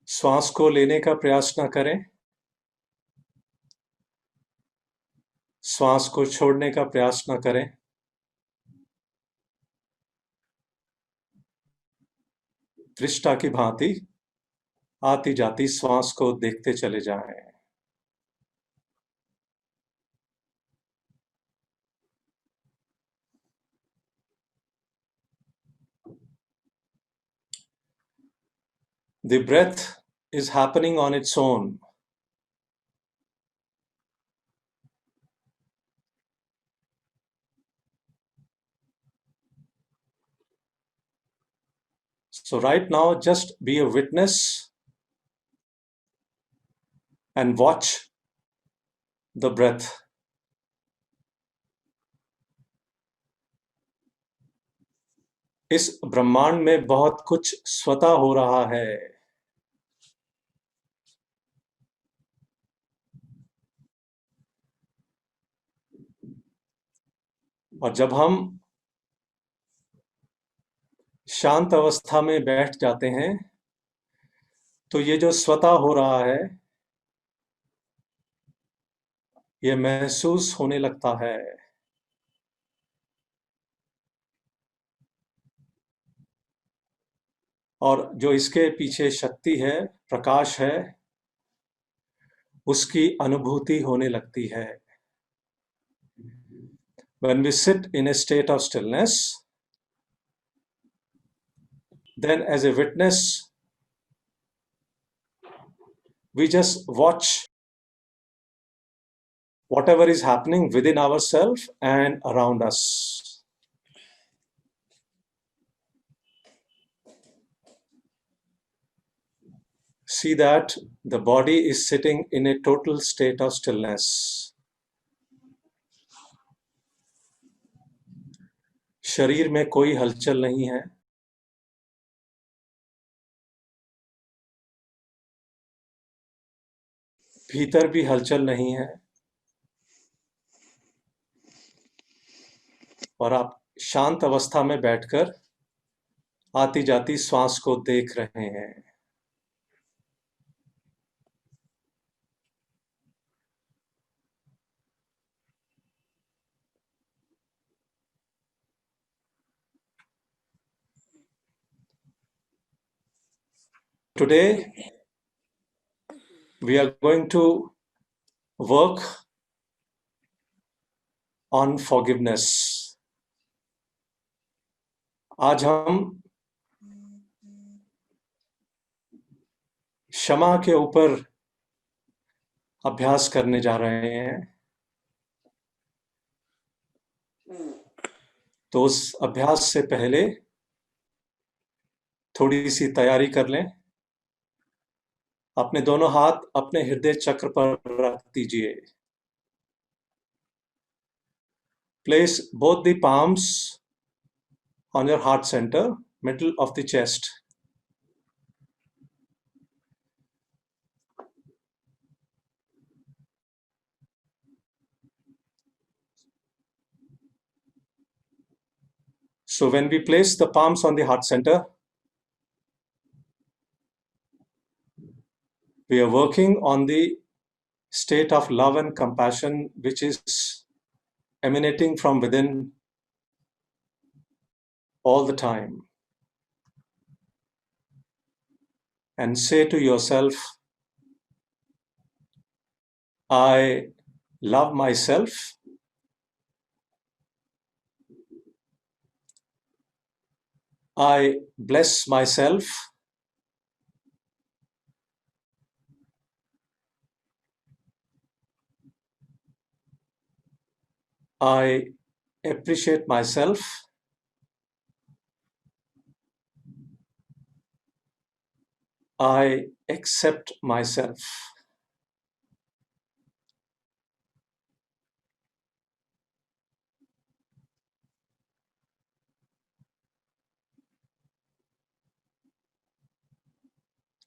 श्वास को लेने का प्रयास न करें। श्वास को छोड़ने का प्रयास न करें। दृष्टा की भांति आती जाती श्वास को देखते चले जाएं। The breath is happening on its own. So right now, just be a witness and watch the breath. इस ब्रह्मांड में बहुत कुछ स्वतः हो रहा है। और जब हम शांत अवस्था में बैठ जाते हैं तो ये जो स्वतः हो रहा है ये महसूस होने लगता है। और जो इसके पीछे शक्ति है, प्रकाश है, उसकी अनुभूति होने लगती है। When we sit in a state of stillness, then as a witness, we just watch whatever is happening within ourselves and around us. See that the body is sitting in a total state of stillness. शरीर में कोई हलचल नहीं है। भीतर भी हलचल नहीं है। और आप शांत अवस्था में बैठकर आती जाती श्वास को देख रहे हैं। Today, we are going to work on forgiveness. आज हम क्षमा के ऊपर अभ्यास करने जा रहे हैं। तो उस अभ्यास से पहले थोड़ी सी तैयारी कर लें। अपने दोनों हाथ अपने हृदय चक्र पर रख दीजिए। Place both the palms on your heart center, middle of the chest. So when we place the palms on the heart center, we are working on the state of love and compassion which is emanating from within all the time. And say to yourself, I love myself. I bless myself. I appreciate myself. I accept myself.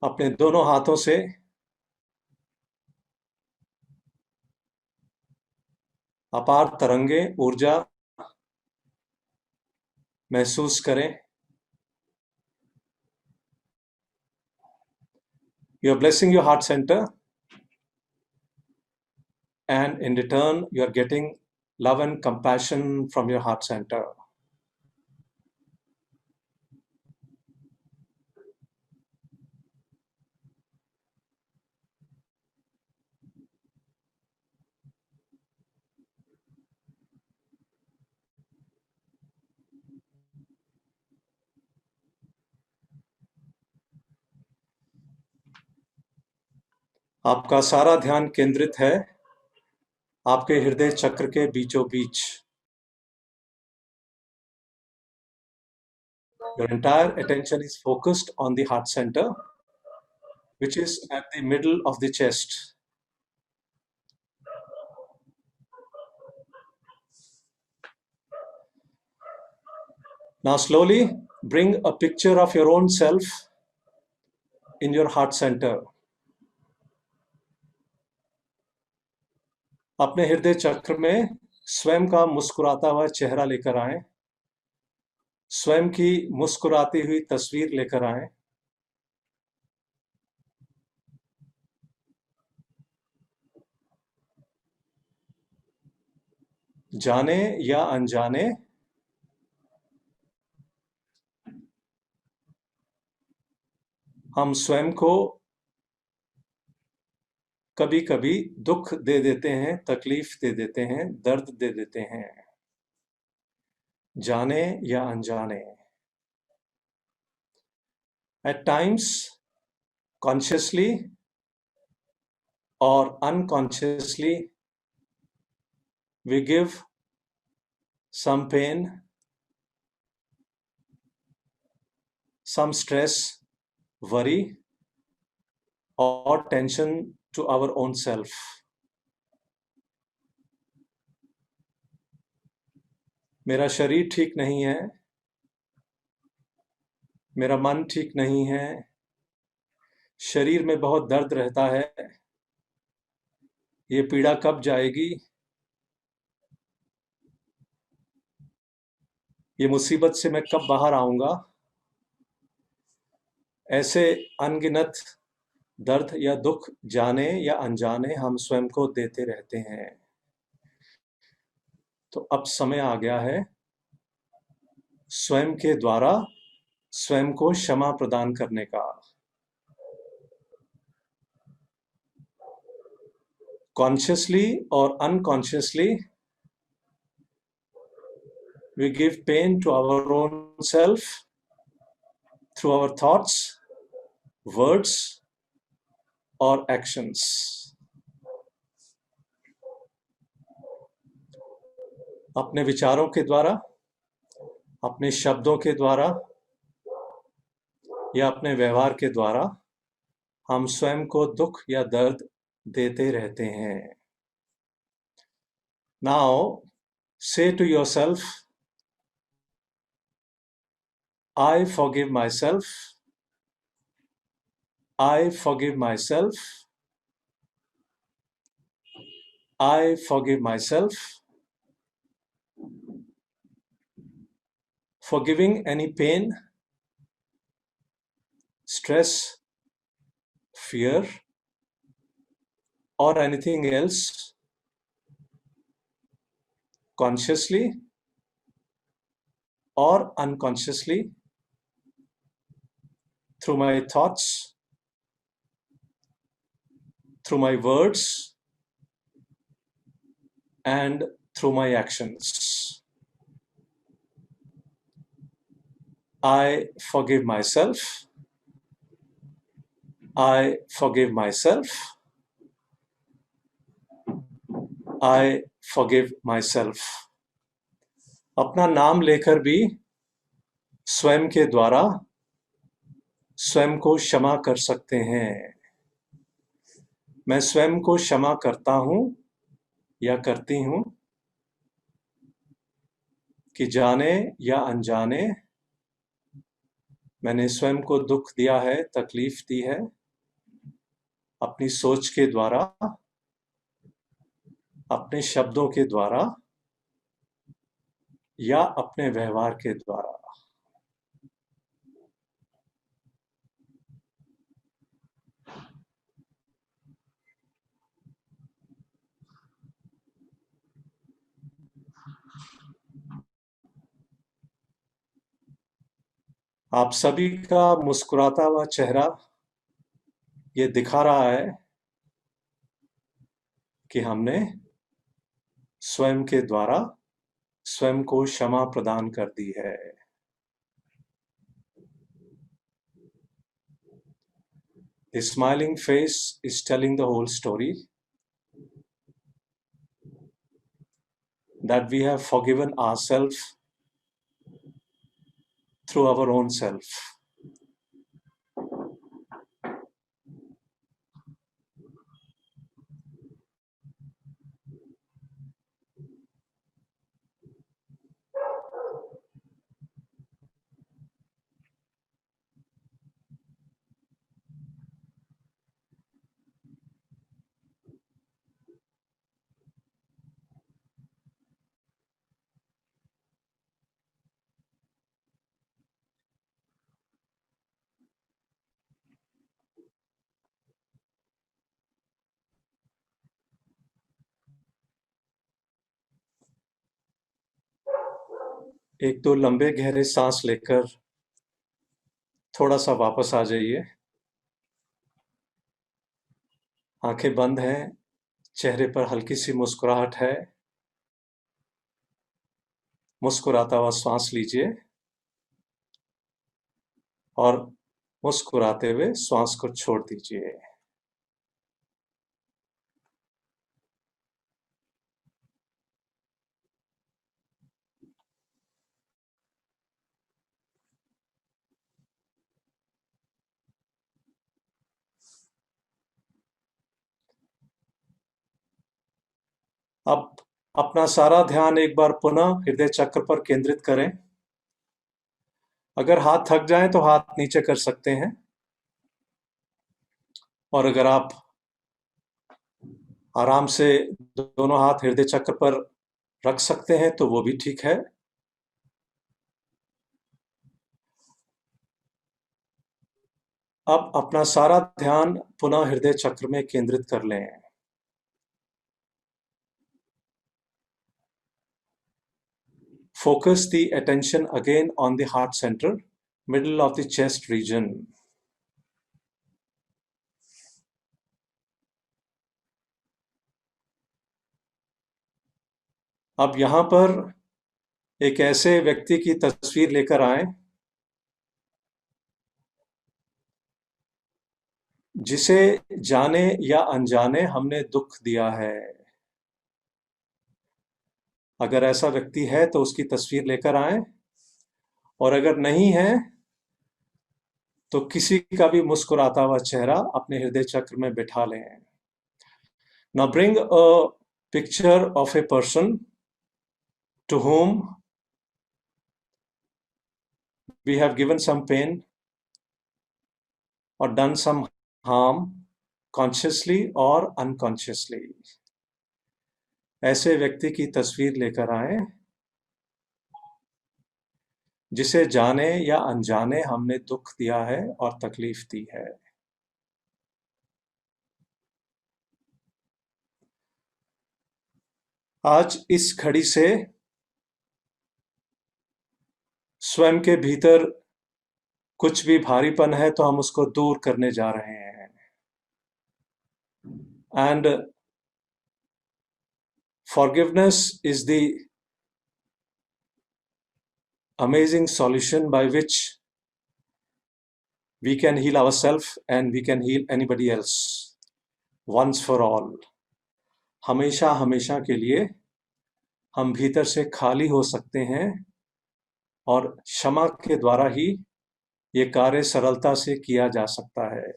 अपने दोनों हाथों से अपार तरंगे ऊर्जा महसूस करें। You're blessing your heart center, and in return, you're getting love and compassion from your heart center. आपका सारा ध्यान केंद्रित है आपके हृदय चक्र के बीचों बीच. Your entire attention is focused on the heart center, which is at the middle of the chest. Now slowly bring a picture of your own self in your heart center. अपने हृदय चक्र में स्वयं का मुस्कुराता हुआ चेहरा लेकर आएं, स्वयं की मुस्कुराती हुई तस्वीर लेकर आएं. जाने या अनजाने हम स्वयं को कभी कभी दुख दे देते हैं, तकलीफ दे देते हैं, दर्द दे देते हैं. जाने या अनजाने. At times, consciously or unconsciously, we give some pain, some stress, worry, or tension to our own self. मेरा शरीर ठीक नहीं है, मेरा मन ठीक नहीं है, शरीर में बहुत दर्द रहता है, ये पीड़ा कब जाएगी, ये मुसीबत से मैं कब बाहर आऊंगा. ऐसे अनगिनत दर्द या दुख जाने या अनजाने हम स्वयं को देते रहते हैं. तो अब समय आ गया है स्वयं के द्वारा स्वयं को क्षमा प्रदान करने का. Consciously or unconsciously, we give pain to our own self through our thoughts, words, or actions. अपने विचारों के द्वारा, अपने शब्दों के द्वारा या अपने व्यवहार के द्वारा हम स्वयं को दुख या दर्द देते रहते हैं. Now, say to yourself, I forgive myself. I forgive myself. I forgive myself. Forgiving any pain, stress, fear, or anything else, consciously or unconsciously, through my thoughts, through my words, and through my actions. I forgive myself. I forgive myself. I forgive myself. अपना नाम लेकर भी स्वयं के द्वारा स्वयं को क्षमा कर सकते हैं. मैं स्वयं को क्षमा करता हूं या करती हूं कि जाने या अनजाने मैंने स्वयं को दुख दिया है, तकलीफ दी है, अपनी सोच के द्वारा, अपने शब्दों के द्वारा या अपने व्यवहार के द्वारा. आप सभी का मुस्कुराता हुआ चेहरा ये दिखा रहा है कि हमने स्वयं के द्वारा स्वयं को क्षमा प्रदान कर दी है। The smiling face is telling the whole story that we have forgiven ourselves through our own self. एक दो लंबे गहरे सांस लेकर थोड़ा सा वापस आ जाइए। आंखें बंद हैं, चेहरे पर हल्की सी मुस्कुराहट है। मुस्कुराता हुआ सांस लीजिए और मुस्कुराते हुए श्वास को छोड़ दीजिए। अब अपना सारा ध्यान एक बार पुनः हृदय चक्र पर केंद्रित करें। अगर हाथ थक जाएं तो हाथ नीचे कर सकते हैं, और अगर आप आराम से दोनों हाथ हृदय चक्र पर रख सकते हैं तो वो भी ठीक है। अब अपना सारा ध्यान पुनः हृदय चक्र में केंद्रित कर लें। Focus the attention again on the heart center, middle of the chest region. अब यहां पर एक ऐसे व्यक्ति की तस्वीर लेकर आए जिसे जाने या अनजाने हमने दुख दिया है। अगर ऐसा व्यक्ति है तो उसकी तस्वीर लेकर आए, और अगर नहीं है तो किसी का भी मुस्कुराता हुआ चेहरा अपने हृदय चक्र में बिठा लें। Now bring a picture of a person to whom we have given some pain or done some harm, consciously or unconsciously. ऐसे व्यक्ति की तस्वीर लेकर आए जिसे जाने या अनजाने हमने दुख दिया है और तकलीफ दी है। आज इस घड़ी से स्वयं के भीतर कुछ भी भारीपन है तो हम उसको दूर करने जा रहे हैं। And forgiveness is the amazing solution by which we can heal ourselves and we can heal anybody else once for all. हमेशा हमेशा के लिए हम भीतर से खाली हो सकते हैं और क्षमा के द्वारा ही ये कार्य सरलता से किया जा सकता है।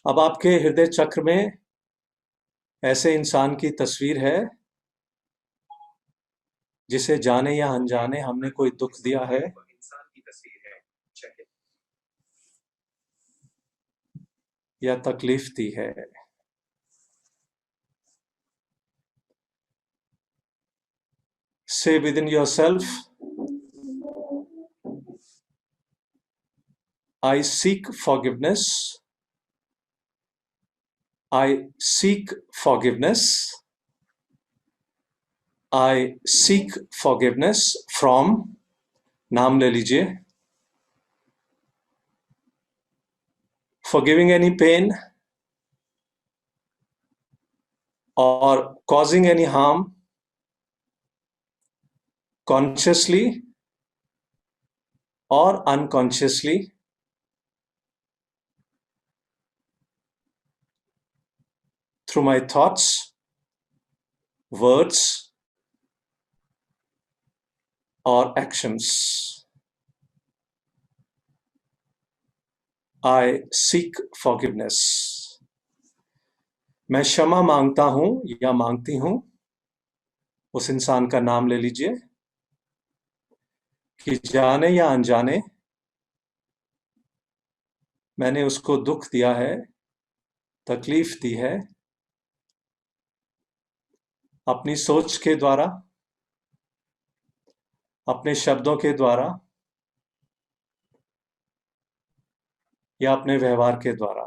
अब आपके हृदय चक्र में ऐसे इंसान की तस्वीर है जिसे जाने या अनजाने हमने कोई दुख दिया है या तकलीफ दी है। Say within yourself, I seek forgiveness. I seek forgiveness. I seek forgiveness from, नाम ले लीजिए, forgiving any pain or causing any harm consciously or unconsciously through my thoughts, words, or actions. I seek forgiveness. मैं क्षमा मांगता हूं या मांगती हूं। उस इंसान का नाम ले लीजिए कि जाने या अनजाने मैंने उसको दुख दिया है, तकलीफ दी है, अपनी सोच के द्वारा, अपने शब्दों के द्वारा या अपने व्यवहार के द्वारा।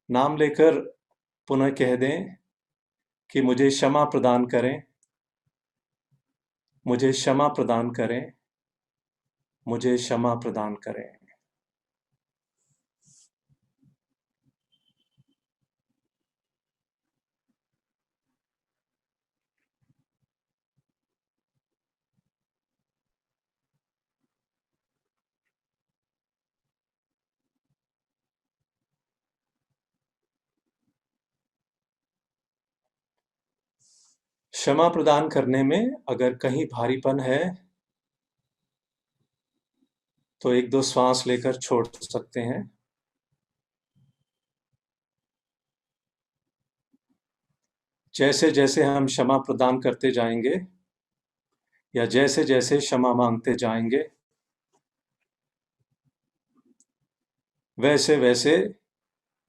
नाम लेकर पुनः कह दें कि मुझे क्षमा प्रदान करें, मुझे क्षमा प्रदान करें, मुझे क्षमा प्रदान करें। क्षमा प्रदान करने में अगर कहीं भारीपन है तो एक दो श्वास लेकर छोड़ सकते हैं। जैसे जैसे हम क्षमा प्रदान करते जाएंगे या जैसे जैसे क्षमा मांगते जाएंगे, वैसे वैसे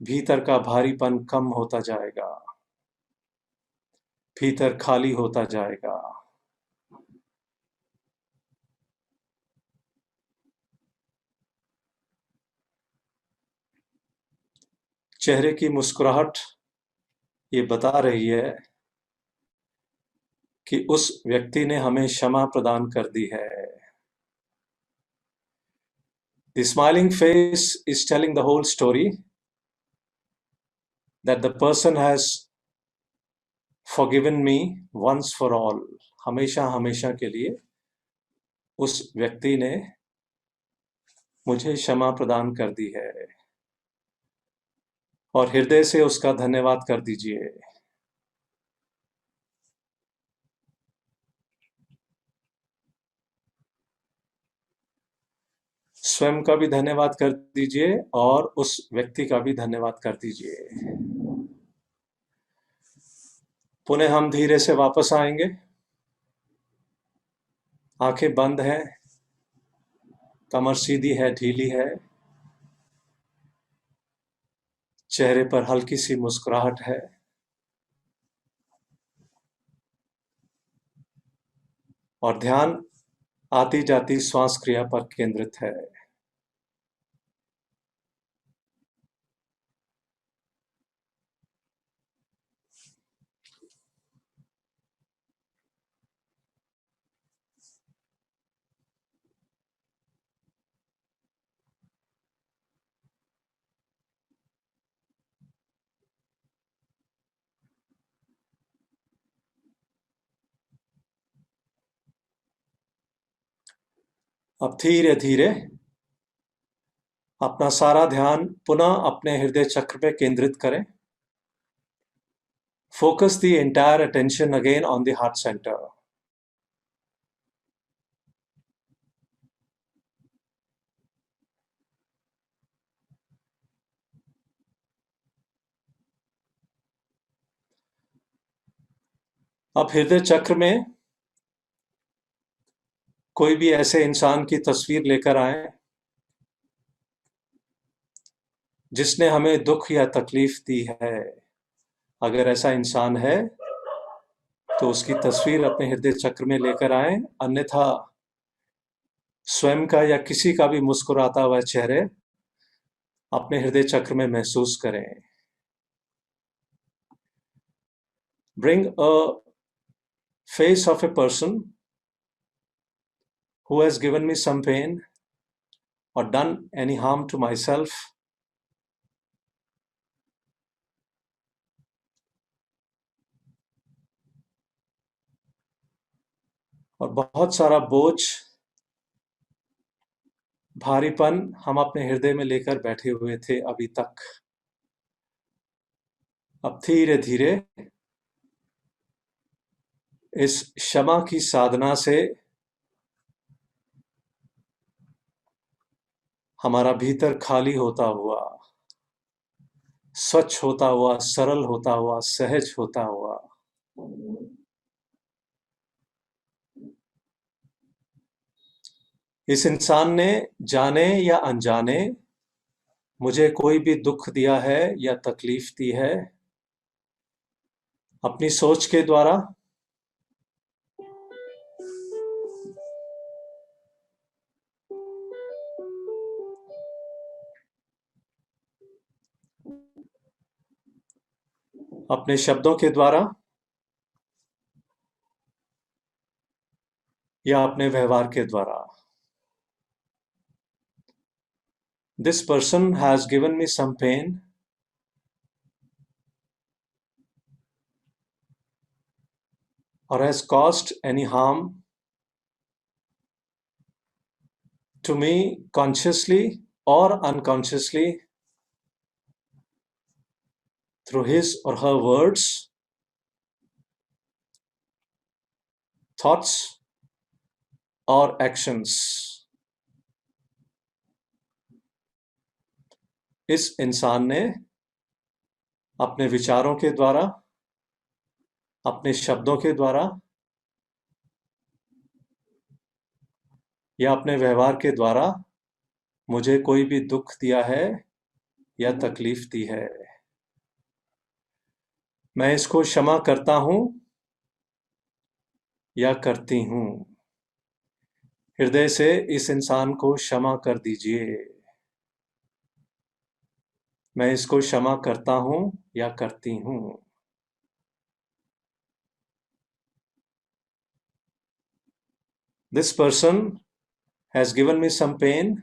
भीतर का भारीपन कम होता जाएगा, भीतर खाली होता जाएगा। चेहरे की मुस्कुराहट ये बता रही है कि उस व्यक्ति ने हमें क्षमा प्रदान कर दी है। The smiling face is telling the whole story that the person has forgiven me once for all. हमेशा हमेशा के लिए उस व्यक्ति ने मुझे क्षमा प्रदान कर दी है और हृदय से उसका धन्यवाद कर दीजिए। स्वयं का भी धन्यवाद कर दीजिए और उस व्यक्ति का भी धन्यवाद कर दीजिए। पुनः हम धीरे से वापस आएंगे। आंखें बंद हैं, कमर सीधी है, ढीली है, चेहरे पर हल्की सी मुस्कुराहट है। और ध्यान आती जाती श्वास क्रिया पर केंद्रित है। अब धीरे धीरे अपना सारा ध्यान पुनः अपने हृदय चक्र पे केंद्रित करें। Focus the entire attention again on the heart center. अब हृदय चक्र में कोई भी ऐसे इंसान की तस्वीर लेकर आए जिसने हमें दुख या तकलीफ दी है। अगर ऐसा इंसान है तो उसकी तस्वीर अपने हृदय चक्र में लेकर आए, अन्यथा स्वयं का या किसी का भी मुस्कुराता हुआ चेहरे अपने हृदय चक्र में महसूस करें। Bring a face of a person who has given me some pain or done any harm to myself, और बहुत सारा बोझ, भारीपन हम अपने हृदय में लेकर बैठे हुए थे अभी तक। अब धीरे धीरे इस क्षमा की साधना से हमारा भीतर खाली होता हुआ, स्वच्छ होता हुआ, सरल होता हुआ, सहज होता हुआ इस इंसान ने जाने या अनजाने मुझे कोई भी दुख दिया है या तकलीफ दी है, अपनी सोच के द्वारा, अपने शब्दों के द्वारा, या अपने व्यवहार के द्वारा। This person has given me some pain, or has caused any harm to me consciously or unconsciously through his or her words, thoughts, or actions. इस इंसान ने अपने विचारों के द्वारा, अपने शब्दों के द्वारा या अपने व्यवहार के द्वारा मुझे कोई भी दुख दिया है या तकलीफ दी है। मैं इसको क्षमा करता हूं या करती हूं। हृदय से इस इंसान को क्षमा कर दीजिए। मैं इसको क्षमा करता हूं या करती हूं। This person has given me some pain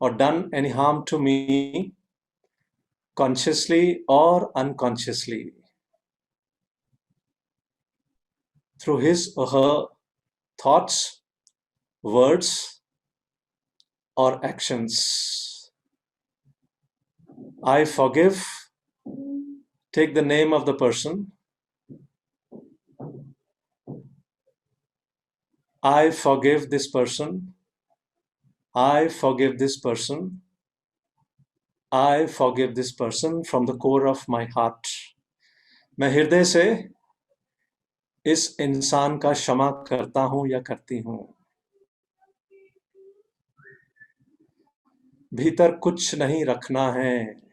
or done any harm to me consciously or unconsciously through his or her thoughts, words, or actions. I forgive. Take the name of the person. I forgive this person. I forgive this person. I forgive this person from the core of my heart. मैं हृदय से इस इंसान का क्षमा करता हूं या करती हूं। भीतर कुछ नहीं रखना है।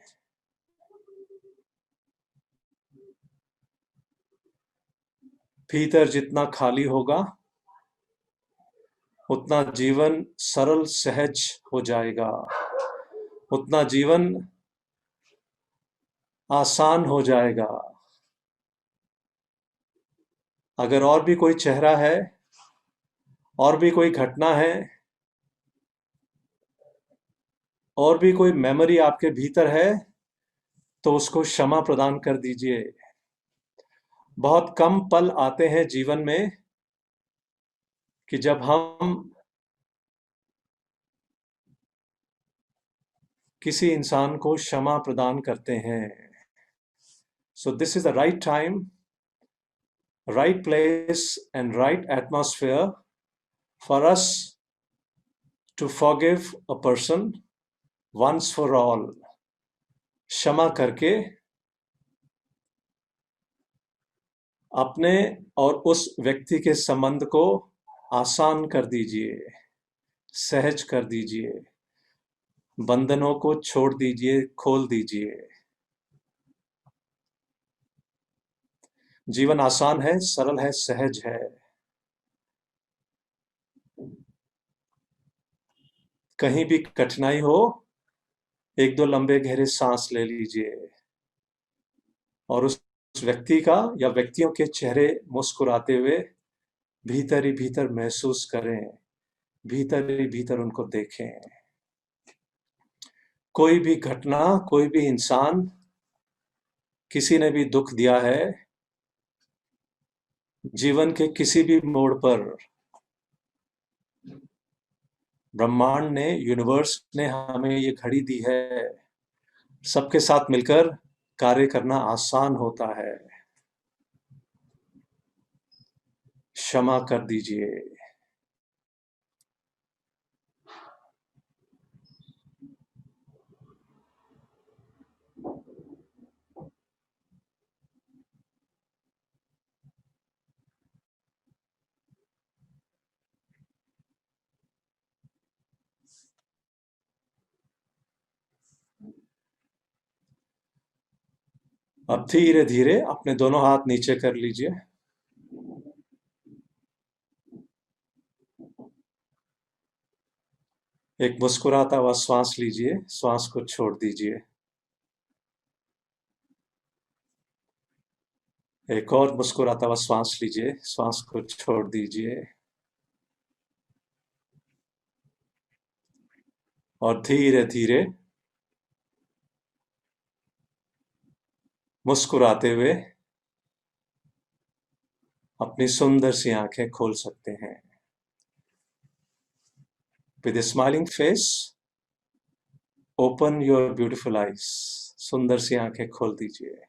भीतर जितना खाली होगा उतना जीवन सरल सहज हो जाएगा, उतना जीवन आसान हो जाएगा। अगर और भी कोई चेहरा है, और भी कोई घटना है, और भी कोई मेमोरी आपके भीतर है, तो उसको क्षमा प्रदान कर दीजिए। बहुत कम पल आते हैं जीवन में कि जब हम किसी इंसान को क्षमा प्रदान करते हैं। So this is the right time, right place and right atmosphere for us to forgive a person once for all. क्षमा करके अपने और उस व्यक्ति के संबंध को आसान कर दीजिए, सहज कर दीजिए, बंधनों को छोड़ दीजिए, खोल दीजिए। जीवन आसान है, सरल है, सहज है। कहीं भी कठिनाई हो, एक दो लंबे गहरे सांस ले लीजिए और उस व्यक्ति का या व्यक्तियों के चेहरे मुस्कुराते हुए भीतर ही भीतर महसूस करें भीतर ही भीतर उनको देखें। कोई भी घटना, कोई भी इंसान, किसी ने भी दुख दिया है, जीवन के किसी भी मोड़ पर ब्रह्मांड ने, यूनिवर्स ने हमें ये घड़ी दी है। सबके साथ मिलकर कार्य करना आसान होता है। क्षमा कर दीजिए। अब धीरे धीरे अपने दोनों हाथ नीचे कर लीजिए। एक मुस्कुराता हुआ श्वास लीजिए, श्वास को छोड़ दीजिए। एक और मुस्कुराता हुआ श्वास लीजिए, श्वास को छोड़ दीजिए। और धीरे धीरे मुस्कुराते हुए अपनी सुंदर सी आंखें खोल सकते हैं। With A smiling face open your beautiful eyes. सुंदर सी आंखें खोल दीजिए।